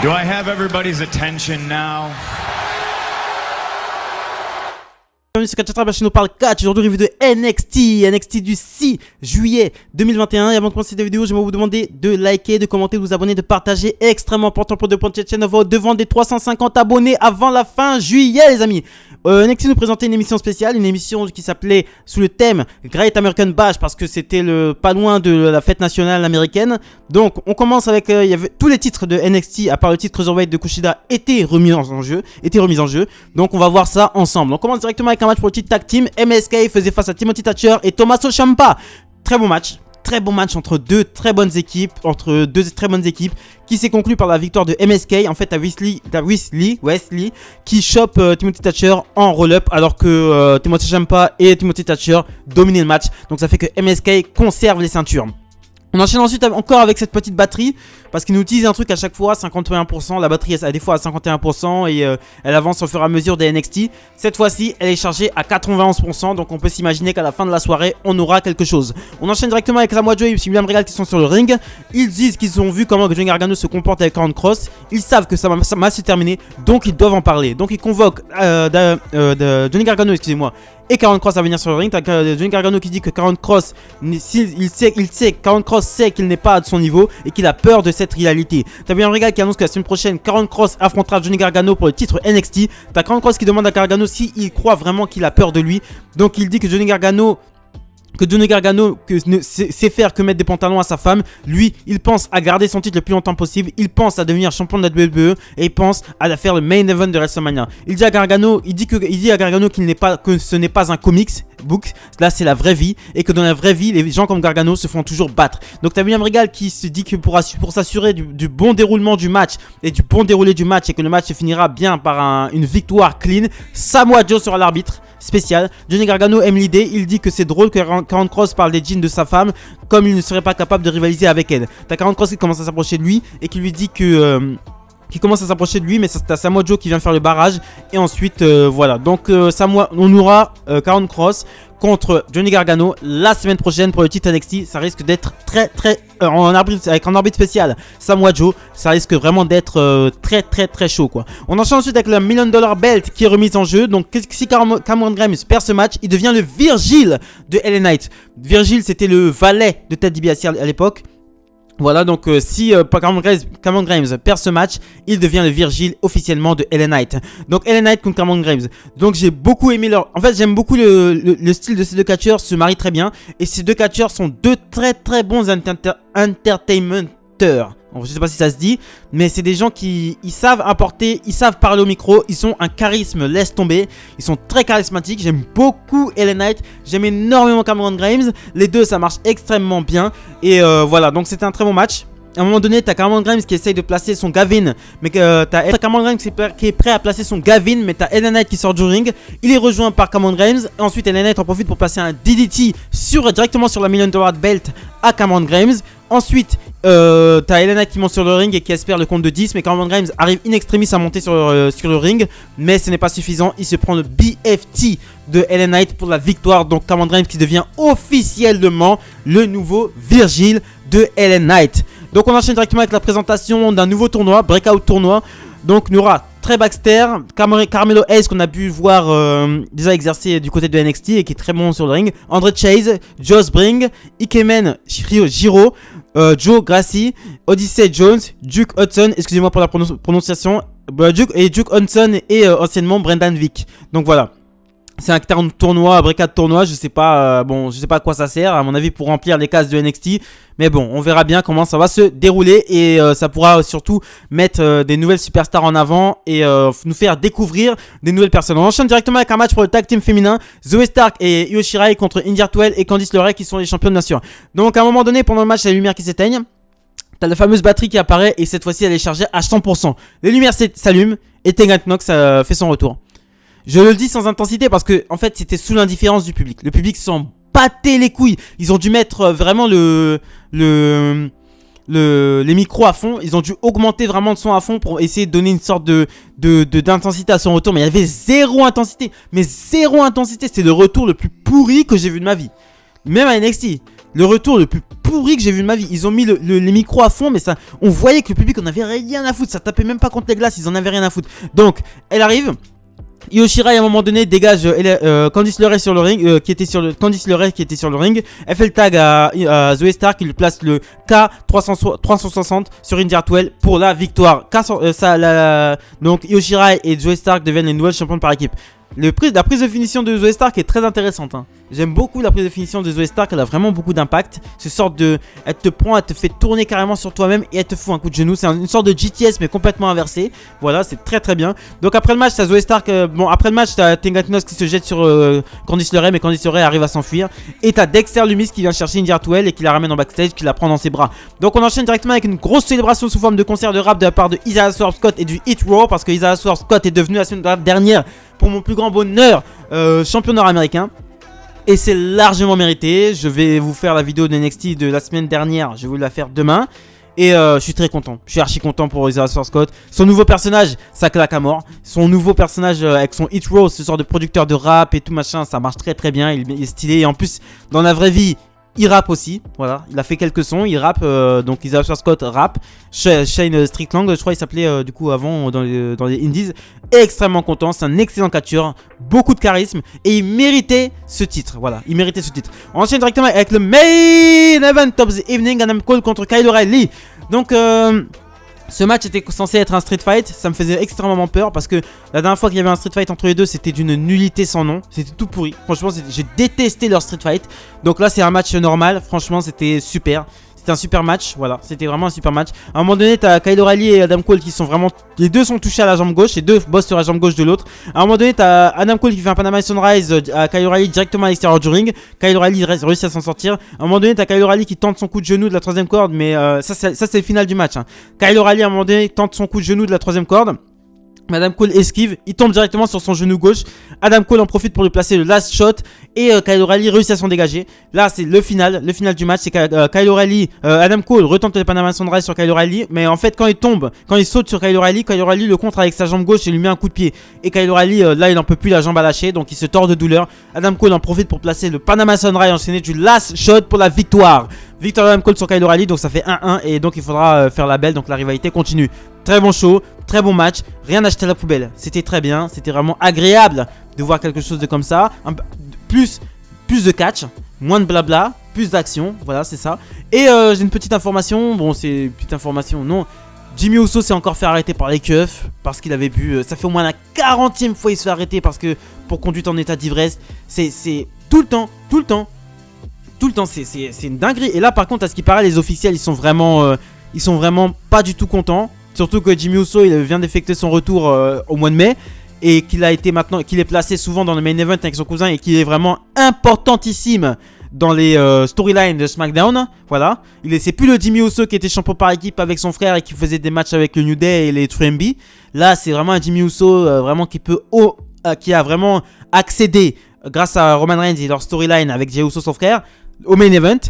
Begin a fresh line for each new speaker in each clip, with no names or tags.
Do I have everybody's attention now?
Bienvenue sur Catch Up, nous parle catch. Aujourd'hui, revue de NXT du 6 juillet 2021. Et avant de commencer cette vidéo, je vais vous demander de liker, de commenter, de vous abonner, de partager. Extrêmement important pour cette chaîne. On va devant des 350 abonnés avant la fin juillet, les amis. NXT nous présentait une émission spéciale, une émission qui s'appelait sous le thème Great American Bash parce que c'était pas loin de la fête nationale américaine. Donc, on commence avec il y avait tous les titres de NXT à part le titre Cruiserweight de Kushida étaient remis en jeu. Donc, on va voir ça ensemble. On commence directement avec un match pour le titre tag team. MSK faisait face à Timothy Thatcher et Tommaso Ciampa. Très bon match entre deux très bonnes équipes, qui s'est conclu par la victoire de MSK. En fait, à Wesley qui chope Timothy Thatcher en roll-up alors que Tommaso Ciampa et Timothy Thatcher dominaient le match. Donc ça fait que MSK conserve les ceintures. On enchaîne ensuite encore avec cette petite batterie parce qu'ils nous utilisent un truc à chaque fois, 51%, la batterie est des fois à 51% et elle avance au fur et à mesure des NXT. Cette fois-ci, elle est chargée à 91%, donc on peut s'imaginer qu'à la fin de la soirée, on aura quelque chose. On enchaîne directement avec Samoa Joe et William Regal qui sont sur le ring. Ils disent qu'ils ont vu comment Johnny Gargano se comporte avec Karrion Kross. Ils savent que ça va se terminer, donc ils doivent en parler. Donc ils convoquent Johnny Gargano, et Karrion Kross à venir sur le ring. T'as Johnny Gargano qui dit que Karrion Kross, Karrion Kross sait qu'il n'est pas à son niveau et qu'il a peur de cette réalité. T'as William Regal qui annonce que la semaine prochaine, Karrion Kross affrontera Johnny Gargano pour le titre NXT. T'as Karrion Kross qui demande à Gargano s'il croit vraiment qu'il a peur de lui. Donc il dit que Johnny Gargano sait faire que mettre des pantalons à sa femme. Lui, il pense à garder son titre le plus longtemps possible. Il pense à devenir champion de la WWE et il pense à faire le main event de WrestleMania. Il dit à Gargano que ce n'est pas un comics book. Là, c'est la vraie vie et que dans la vraie vie, les gens comme Gargano se font toujours battre. Donc, t'as William Regal qui se dit que pour s'assurer du bon déroulement du match et du bon déroulé du match et que le match se finira bien par une victoire clean, Samoa Joe sera l'arbitre spécial. Johnny Gargano aime l'idée, il dit que c'est drôle que Karrion Kross parle des jeans de sa femme comme il ne serait pas capable de rivaliser avec elle. T'as Karrion Kross qui commence à s'approcher de lui et qui lui dit que mais t'as Samoa Joe qui vient faire le barrage et ensuite voilà. Donc on aura Karrion Kross contre Johnny Gargano la semaine prochaine pour le titre NXT. Ça risque d'être avec un arbitre spécial Samoa Joe. Ça risque vraiment d'être très chaud quoi. On enchaîne ensuite avec le $1 million belt qui est remise en jeu. Donc si Cameron Grimes perd ce match, il devient le Virgil de LA Knight. Virgil, c'était le valet de Ted DiBiase à l'époque. Voilà, donc si Cameron Grimes perd ce match, il devient le Virgil officiellement de LA Knight. Donc LA Knight contre Cameron Grimes. Donc j'ai beaucoup aimé j'aime beaucoup le style de ces deux catcheurs, se marient très bien. Et ces deux catcheurs sont deux très bons entertainmenteurs. Je sais pas si ça se dit, mais c'est des gens qui savent apporter, ils savent parler au micro, ils ont un charisme, laisse tomber, ils sont très charismatiques. J'aime beaucoup LA Knight, j'aime énormément Cameron Grimes, les deux ça marche extrêmement bien et voilà, donc c'était un très bon match. À un moment donné, t'as Cameron Grimes qui essaye de placer son Gavin, mais t'as Cameron Grimes qui est prêt à placer son Gavin, mais t'as LA Knight qui sort du ring. Il est rejoint par Cameron Grimes. Et ensuite, LA Knight en profite pour placer un DDT directement sur la $1 million belt à Cameron Grimes. Ensuite, t'as LA Knight qui monte sur le ring et qui espère le compte de 10, mais Cameron Grimes arrive in extremis à monter sur le ring, mais ce n'est pas suffisant. Il se prend le BFT de LA Knight pour la victoire. Donc Cameron Grimes qui devient officiellement le nouveau Virgil de LA Knight. Donc on enchaîne directement avec la présentation d'un nouveau tournoi, Breakout Tournoi. Donc il y aura Trey Baxter, Carmelo Hayes qu'on a pu voir déjà exercer du côté de NXT et qui est très bon sur le ring, Andre Chase, Josh Bring, Ikemen Jiro, Joe Gracie, Odyssey Jones, Duke Hudson, excusez-moi pour la prononciation, Duke Hudson et anciennement Brendan Vick. Donc voilà. C'est un tournoi, un breakout tournoi, je sais pas à quoi ça sert, à mon avis pour remplir les cases de NXT. Mais bon, on verra bien comment ça va se dérouler et ça pourra surtout mettre des nouvelles superstars en avant et nous faire découvrir des nouvelles personnes. On enchaîne directement avec un match pour le tag team féminin, Zoey Stark et Io Shirai contre Indy Hartwell et Candice LeRae qui sont les championnes bien sûr. Donc à un moment donné pendant le match, il y a les lumières qui s'éteignent. T'as la fameuse batterie qui apparaît et cette fois-ci elle est chargée à 100%. Les lumières s'allument et Tegan Knox fait son retour. Je le dis sans intensité parce que en fait c'était sous l'indifférence du public. Le public s'en battait les couilles. Ils ont dû mettre vraiment les micros à fond. Ils ont dû augmenter vraiment le son à fond pour essayer de donner une sorte d'intensité à son retour. Mais il y avait zéro intensité. C'était le retour le plus pourri que j'ai vu de ma vie. Même à NXT. Le retour le plus pourri pourris que j'ai vu de ma vie. Ils ont mis les micros à fond, mais ça, on voyait que le public en avait rien à foutre. Ça tapait même pas contre les glaces, ils en avaient rien à foutre. Donc, elle arrive. Io Shirai à un moment donné dégage Candice LeRae sur le ring, Candice LeRae qui était sur le ring. Elle fait le tag à Zoey Stark qui lui place le K360 sur Indy Hartwell pour la victoire. Donc Io Shirai et Zoey Stark deviennent les nouvelles championnes par équipe. La prise de finition de Zoey Stark est très intéressante. Hein. J'aime beaucoup la prise de finition de Zoey Stark, elle a vraiment beaucoup d'impact. Ce sorte de. Elle te prend, elle te fait tourner carrément sur toi-même et elle te fout un coup de genou. C'est une sorte de GTS mais complètement inversé. Voilà, c'est très très bien. Donc après le match, t'as Zoey Stark. Après le match, t'as Tengatnos qui se jette sur Candice LeRae, mais Candice LeRae arrive à s'enfuir. Et t'as Dexter Lumis qui vient chercher Indy Hartwell et qui la ramène en backstage, qui la prend dans ses bras. Donc on enchaîne directement avec une grosse célébration sous forme de concert de rap de la part de Isaiah Swerve Scott et du Hit Row. Parce que Isaiah Swerve Scott est devenu la semaine dernière, pour mon plus grand bonheur, champion nord-américain. Et c'est largement mérité. Je vais vous faire la vidéo de NXT de la semaine dernière. Je vais vous la faire demain. Et je suis très content. Je suis archi content pour Isaiah Swerve Scott. Son nouveau personnage, ça claque à mort. Son nouveau personnage avec son Hit Row, ce genre de producteur de rap et tout machin, ça marche très très bien. Il est stylé. Et en plus, dans la vraie vie, il rappe aussi, voilà, il a fait quelques sons, il rappe, donc Isaiah Swerve Scott rappe. Shane Strickland, je crois il s'appelait du coup avant dans les Indies. Extrêmement content, c'est un excellent catcheur, beaucoup de charisme et il méritait ce titre, voilà, il méritait ce titre. On enchaîne directement avec le main event of the evening, Adam Cole contre Kyle O'Reilly. Donc ce match était censé être un street fight, ça me faisait extrêmement peur parce que la dernière fois qu'il y avait un street fight entre les deux, c'était d'une nullité sans nom, c'était tout pourri. Franchement, j'ai détesté leur street fight. Donc là, c'est un match normal, franchement, c'était super. C'était un super match, voilà, c'était vraiment un super match. À un moment donné, t'as Kyle O'Reilly et Adam Cole qui sont vraiment... Les deux sont touchés à la jambe gauche, les deux bossent sur la jambe gauche de l'autre. À un moment donné, t'as Adam Cole qui fait un Panama Sunrise à Kyle O'Reilly directement à l'extérieur du ring. Kyle O'Reilly réussit à s'en sortir. À un moment donné, t'as Kyle O'Reilly qui tente son coup de genou de la troisième corde, mais ça c'est le final du match. Hein. Kyle O'Reilly à un moment donné tente son coup de genou de la troisième corde. Adam Cole esquive, il tombe directement sur son genou gauche. Adam Cole en profite pour lui placer le last shot et Kyle O'Reilly réussit à s'en dégager. Là c'est le final du match, c'est Kyle O'Reilly, Adam Cole retente le Panama Sunrise sur Kyle O'Reilly, mais en fait quand il saute sur Kyle O'Reilly le contre avec sa jambe gauche et lui met un coup de pied. Et Kyle O'Reilly là il en peut plus, la jambe à lâcher, donc il se tord de douleur. Adam Cole en profite pour placer le Panama Sunrise enchaîné du last shot pour la victoire. Victoire Adam Cole sur Kyle O'Reilly, donc ça fait 1-1 et donc il faudra faire la belle, donc la rivalité continue. Très bon show, très bon match, rien acheté à la poubelle. C'était très bien, c'était vraiment agréable de voir quelque chose de comme ça. Plus de catch, moins de blabla, plus d'action, voilà c'est ça. Et j'ai une petite information, bon c'est une petite information, non. Jimmy Uso s'est encore fait arrêter par les keufs parce qu'il avait bu, ça fait au moins la 40e fois il se fait arrêter parce que pour conduite en état d'ivresse, c'est tout le temps, c'est une dinguerie. Et là par contre à ce qui paraît les officiels ils sont vraiment pas du tout contents. Surtout que Jimmy Uso il vient d'effectuer son retour au mois de mai et qu'il est placé souvent dans le main event avec son cousin et qu'il est vraiment importantissime dans les storylines de SmackDown. Voilà, c'est plus le Jimmy Uso qui était champion par équipe avec son frère et qui faisait des matchs avec le New Day et les 3MB. Là c'est vraiment un Jimmy Uso vraiment qui a vraiment accédé grâce à Roman Reigns et leur storyline avec Jey Uso son frère au main event.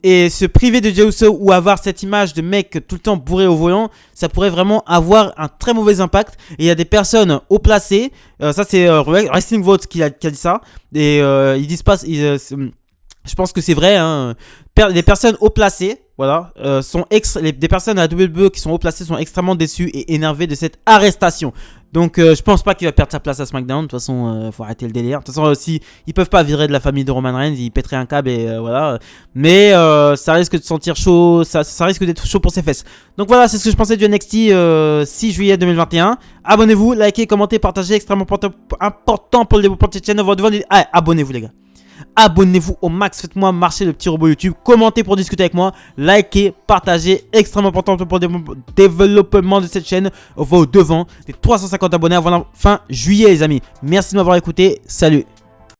Et se priver de Jey Uso ou avoir cette image de mec tout le temps bourré au volant, ça pourrait vraiment avoir un très mauvais impact. Et il y a des personnes haut placées, ça c'est Wrestling Vote qui a dit ça. Et ils disent pas, je pense que c'est vrai, hein. Les personnes haut placées, voilà, des personnes à la WWE qui sont haut placées sont extrêmement déçues et énervées de cette arrestation. Donc je pense pas qu'il va perdre sa place à SmackDown. De toute façon, faut arrêter le délire. De toute façon, si ils peuvent pas virer de la famille de Roman Reigns, ils pèteraient un câble et voilà. Mais ça risque de sentir chaud, ça risque d'être chaud pour ses fesses. Donc voilà, c'est ce que je pensais du NXT 6 juillet 2021. Abonnez-vous, likez, commentez, partagez, extrêmement important pour le développement de cette chaîne. Abonnez-vous les gars. Abonnez-vous au max, faites-moi marcher le petit robot YouTube, commentez pour discuter avec moi, likez, partagez, extrêmement important pour le développement de cette chaîne. On va au devant des 350 abonnés avant la fin juillet les amis. Merci de m'avoir écouté, salut.